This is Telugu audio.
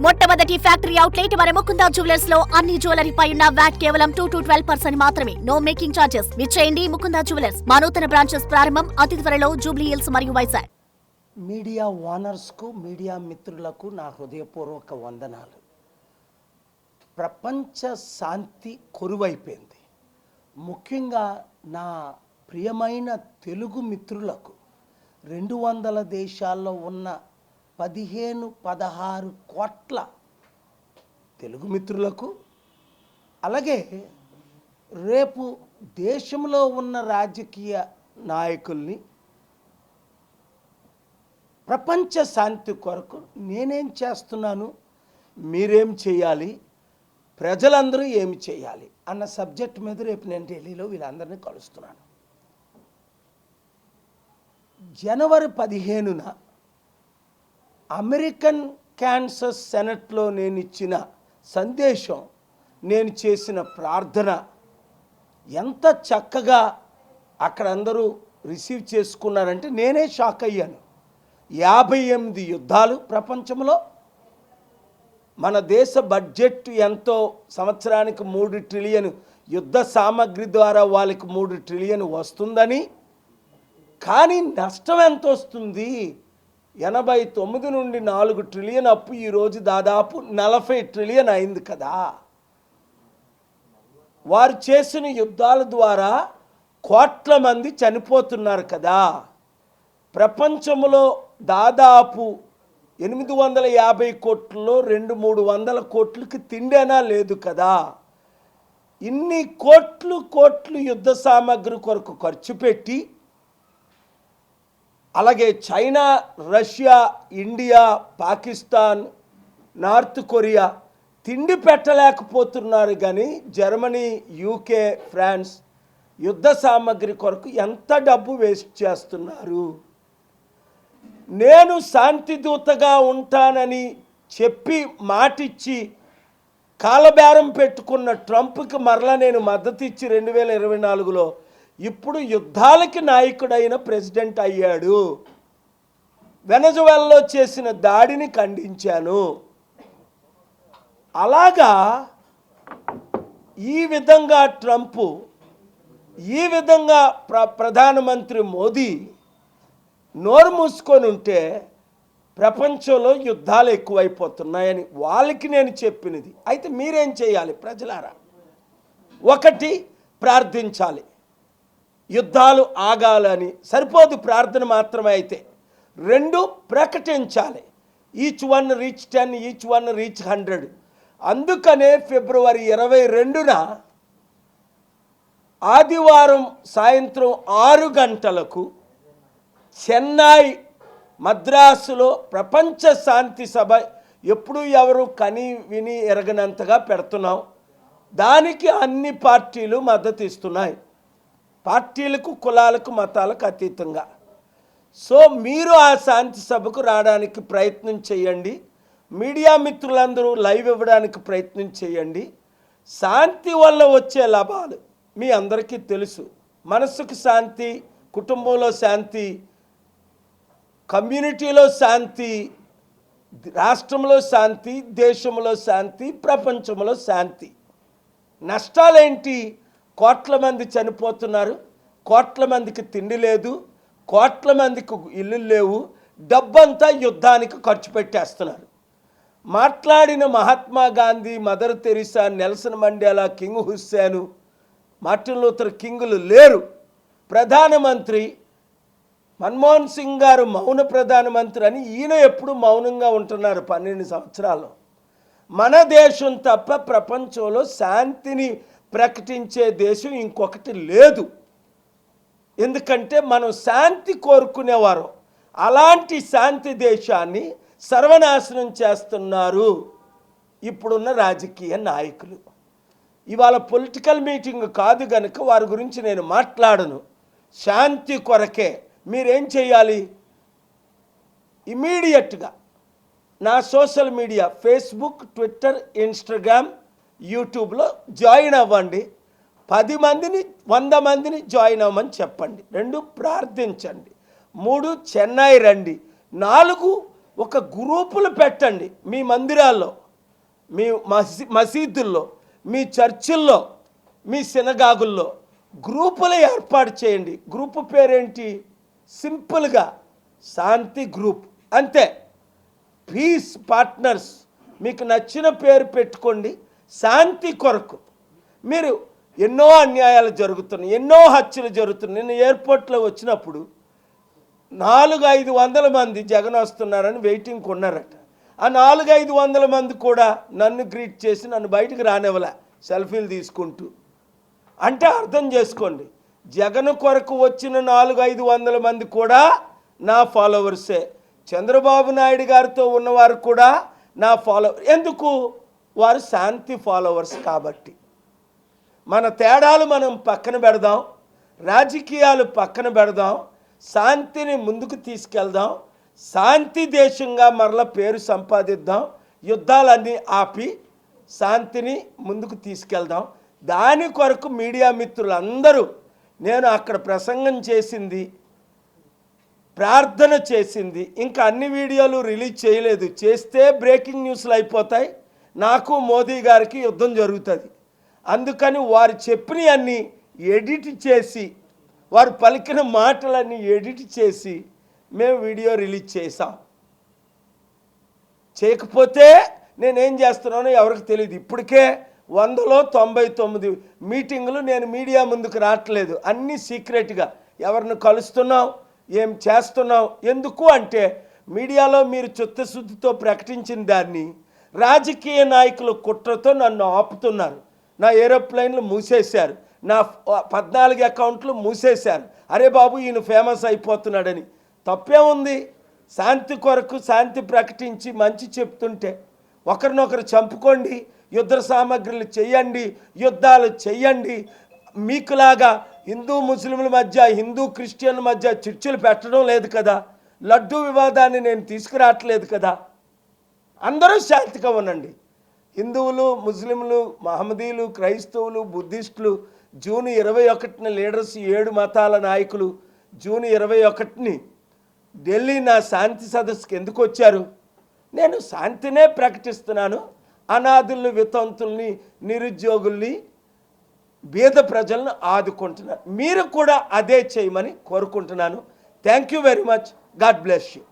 మొట్టమొదటి ఫ్యాక్టరీ అవుట్లెట్ మన ముకుందా జ్యువెలర్స్ లో అన్ని జ్యువెలరీ పై ఉన్న వ్యాట్ కేవలం 2 to 12% మాత్రమే. No making charges. విచ్చేయండి ముకుందా జ్యువెలర్స్. మా నూతన బ్రాంచెస్ ప్రారంభం అతి త్వరలో జూబ్లీ హిల్స్ మరియు వైజాగ్. మీడియా ఓనర్స్ కు, మీడియా మిత్రులకు నా హృదయపూర్వక వందనాలు. ప్రపంచ శాంతి కొరువైపోయింది. ముఖ్యంగా నా ప్రియమైన తెలుగు మిత్రులకు 200 దేశాల్లో ఉన్న 15-16 కోట్ల తెలుగు మిత్రులకు, అలాగే రేపు దేశంలో ఉన్న రాజకీయ నాయకుల్ని ప్రపంచ శాంతి కొరకు నేనేం చేస్తున్నాను, మీరేం చేయాలి, ప్రజలందరూ ఏమి చేయాలి అన్న సబ్జెక్ట్ మీద రేపు నేను ఢిల్లీలో వీళ్ళందరినీ కలుస్తున్నాను. జనవరి 15న అమెరికన్ క్యాన్సర్ సెనెట్లో నేను ఇచ్చిన సందేశం, నేను చేసిన ప్రార్థన ఎంత చక్కగా అక్కడ అందరూ రిసీవ్ చేసుకున్నారంటే నేనే షాక్ అయ్యాను. 58 యుద్ధాలు ప్రపంచంలో, మన దేశ బడ్జెట్ ఎంతో, సంవత్సరానికి 3 ట్రిలియన్ యుద్ధ సామాగ్రి ద్వారా వాళ్ళకి 3 ట్రిలియన్ వస్తుందని, కానీ నష్టం ఎంత వస్తుంది? 89 నుండి 4 ట్రిలియన్ అప్పు ఈరోజు దాదాపు 40 ట్రిలియన్ అయింది కదా. వారు చేసిన యుద్ధాల ద్వారా కోట్ల మంది చనిపోతున్నారు కదా. ప్రపంచంలో దాదాపు 850 కోట్లలో 200-300 కోట్లకి తిండేనా లేదు కదా. ఇన్ని కోట్లు యుద్ధ సామాగ్రి కొరకు ఖర్చు పెట్టి, అలాగే China, Russia, India, Pakistan, north Korea తిండి పెట్టలేకపోతున్నారు. కానీ జర్మనీ, యూకే, ఫ్రాన్స్ యుద్ధ సామాగ్రి కొరకు ఎంత డబ్బు వేస్ట్ చేస్తున్నారు. నేను శాంతిదూతగా ఉంటానని చెప్పి మాటిచ్చి కాలబేరం పెట్టుకున్న ట్రంప్కి మరలా నేను మద్దతు ఇచ్చి 2024లో ఇప్పుడు యుద్ధాలకి నాయకుడైన ప్రెసిడెంట్ అయ్యాడు. వెనజువెలాలో చేసిన దాడిని ఖండించాను. అలాగా ఈ విధంగా ట్రంప్, ఈ విధంగా ప్రధానమంత్రి మోదీ నోరు మూసుకొని ఉంటే ప్రపంచంలో యుద్ధాలు ఎక్కువైపోతున్నాయని వాళ్ళకి నేను చెప్పినది. అయితే మీరేం చేయాలి ప్రజలారా? 1, ప్రార్థించాలి. యుద్ధాలు ఆగాలని సరిపోదు ప్రార్థన మాత్రమే. అయితే 2, ప్రకటించాలి. Each one reach 10, each one reach 100. అందుకనే ఫిబ్రవరి 22న ఆదివారం సాయంత్రం 6 గంటలకు చెన్నై, మద్రాసులో ప్రపంచ శాంతి సభ ఎప్పుడు ఎవరు కని విని ఎరగనంతగా పెడుతున్నాం. దానికి అన్ని పార్టీలు మద్దతు ఇస్తున్నాయి, పార్టీలకు, కులాలకు, మతాలకు అతీతంగా. సో మీరు ఆ శాంతి సభకు రావడానికి ప్రయత్నం చేయండి. మీడియా మిత్రులందరూ లైవ్ ఇవ్వడానికి ప్రయత్నం చేయండి. శాంతి వల్ల వచ్చే లాభాలు మీ అందరికీ తెలుసు. మనసుకు శాంతి, కుటుంబంలో శాంతి, కమ్యూనిటీలో శాంతి, రాష్ట్రంలో శాంతి, దేశంలో శాంతి, ప్రపంచంలో శాంతి. నష్టాలేంటి? కోట్ల మంది చనిపోతున్నారు, కోట్ల మందికి తిండి లేదు, కోట్ల మందికి ఇల్లు లేవు, డబ్బంతా యుద్ధానికి ఖర్చు పెట్టేస్తున్నారు. మాట్లాడిన Mahatma Gandhi, Mother Teresa, Nelson Mandela, King Hussein, Martin Luther కింగులు లేరు. ప్రధానమంత్రి మన్మోహన్ సింగ్ గారు మౌన ప్రధానమంత్రి అని, ఈయన ఎప్పుడు మౌనంగా ఉంటున్నారు 12 సంవత్సరాలు. మన దేశం తప్ప ప్రపంచంలో శాంతిని ప్రకటించే దేశం ఇంకొకటి లేదు. ఎందుకంటే మనం శాంతి కోరుకునేవారు. అలాంటి శాంతి దేశాన్ని సర్వనాశనం చేస్తున్నారు ఇప్పుడున్న రాజకీయ నాయకులు. ఇవాళ పొలిటికల్ మీటింగ్ కాదు కనుక వారి గురించి నేను మాట్లాడను. శాంతి కొరకే మీరేం చేయాలి? ఇమీడియట్గా నా social media Facebook, Twitter, Instagram, యూట్యూబ్లో జాయిన్ అవ్వండి. 10 మందిని, 100 మందిని జాయిన్ అవ్వమని చెప్పండి. 2, ప్రార్థించండి. 3, చెన్నై రండి. 4, ఒక గ్రూపులు పెట్టండి మీ మందిరాల్లో, మీ మసీదుల్లో, మీ చర్చిల్లో, మీ సినగాగుల్లో గ్రూపులు ఏర్పాటు చేయండి. గ్రూపు పేరేంటి? సింపుల్గా శాంతి గ్రూప్, అంతే. పీస్ పార్ట్నర్స్, మీకు నచ్చిన పేరు పెట్టుకోండి. శాంతి కొరకు మీరు ఎన్నో అన్యాయాలు జరుగుతున్నాయి, ఎన్నో హత్యలు జరుగుతున్నాయి. నిన్న ఎయిర్పోర్ట్లో వచ్చినప్పుడు 400-500 మంది జగన్ వస్తున్నారని వెయిటింగ్కి ఉన్నారట. ఆ 400-500 మంది కూడా నన్ను గ్రీట్ చేసి నన్ను బయటికి రానివ్వలే, సెల్ఫీలు తీసుకుంటూ. అంటే అర్థం చేసుకోండి, జగన్ కొరకు వచ్చిన 400-500 మంది కూడా నా ఫాలోవర్సే. చంద్రబాబు నాయుడు గారితో ఉన్నవారు కూడా నా ఎందుకు? వారు శాంతి ఫాలోవర్స్ కాబట్టి. మన తేడాలు మనం పక్కన పెడదాం, రాజకీయాలు పక్కన పెడదాం, శాంతిని ముందుకు తీసుకెళ్దాం, శాంతి దేశంగా మరల పేరు సంపాదిద్దాం, యుద్ధాలన్నీ ఆపి శాంతిని ముందుకు తీసుకెళ్దాం. దాని కొరకు మీడియా మిత్రులందరూ, నేను అక్కడ ప్రసంగం చేసింది, ప్రార్థన చేసింది, ఇంకా అన్ని వీడియోలు రిలీజ్ చేయలేదు. చేస్తే బ్రేకింగ్ న్యూస్లు అయిపోతాయి, నాకు మోదీ గారికి యుద్ధం జరుగుతుంది. అందుకని వారు చెప్పినవన్నీ ఎడిట్ చేసి, వారు పలికిన మాటలన్నీ ఎడిట్ చేసి మేము వీడియో రిలీజ్ చేసాం. చేయకపోతే నేనేం చేస్తున్నానో ఎవరికి తెలియదు. ఇప్పటికే 199 మీటింగులు నేను మీడియా ముందుకు రావట్లేదు, అన్నీ సీక్రెట్గా. ఎవరిని కలుస్తున్నాం, ఏం చేస్తున్నాం, ఎందుకు అంటే మీడియాలో మీరు చిత్తశుద్ధితో ప్రకటించిన దాన్ని రాజకీయ నాయకులు కుట్రతో నన్ను ఆపుతున్నారు. నా ఏరోప్లేన్లు మూసేశారు, నా 14 అకౌంట్లు మూసేశారు. అరే బాబు, ఈయన ఫేమస్ అయిపోతున్నాడని. తప్పే ఉంది? శాంతి కొరకు శాంతి ప్రకటించి మంచి చెప్తుంటే ఒకరినొకరు చంపుకోండి, యుద్ధ సామగ్రిలు చెయ్యండి, యుద్ధాలు చెయ్యండి. మీకులాగా హిందూ ముస్లింల మధ్య, హిందూ క్రిస్టియన్ల మధ్య చర్చలు పెట్టడం లేదు కదా. లడ్డూ వివాదాన్ని నేను తీసుకురావట్లేదు కదా. అందరూ శాంతిగా ఉండండి. హిందువులు, ముస్లింలు, మహమ్మదీలు, క్రైస్తవులు, బుద్ధిస్టులు జూన్ 21న లీడర్స్ 7 మతాల నాయకులు జూన్ 21ని ఢిల్లీ నా శాంతి సదస్సుకి ఎందుకు వచ్చారు? నేను శాంతినే ప్రకటిస్తున్నాను. అనాథుల్ని, వితంతుల్ని, నిరుద్యోగుల్ని, బీద ప్రజలను ఆదుకుంటున్నాను. మీరు కూడా అదే చేయమని కోరుకుంటున్నాను. Thank you very much. God bless you.